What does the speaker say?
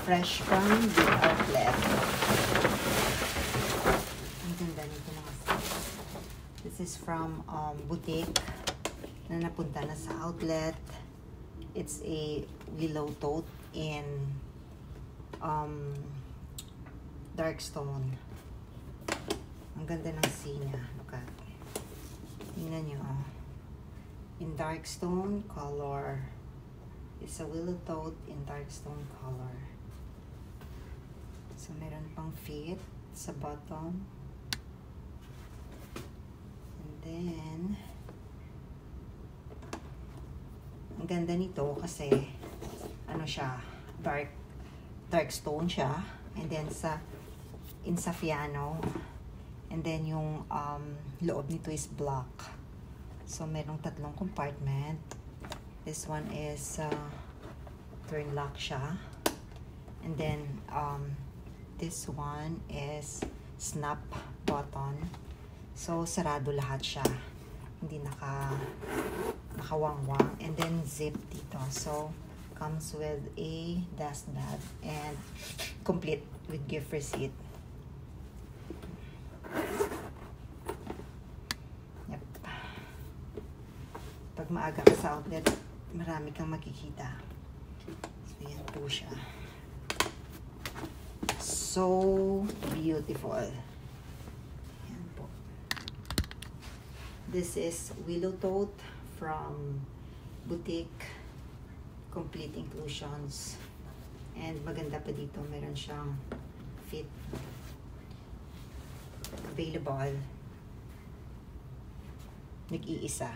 Fresh from the outlet. Ang ganda nito mga sis. This is from boutique na napunta na sa outlet. It's a willow tote in dark stone. Ang ganda ng sea niya. Look at. Tingnan nyo. In dark stone color. It's a willow tote in dark stone color. So, meron pang fit sa bottom. And then, ang ganda nito kasi, ano siya, dark stone siya. And then, in Saffiano. And then, yung loob nito is black. So, merong 3 compartment. This one is turn lock siya. And then, this one is snap button. So, sarado lahat siya. Hindi nakawangwang. And then, zip dito. So, comes with a dust bag and complete with gift receipt. Yep. Pag maaga ka sa outlet, marami kang makikita. So, yan po siya. So beautiful. Yan po. This is willow tote from boutique. Complete inclusions. And maganda pa dito, meron siyang fit. Available. Nag-iisa.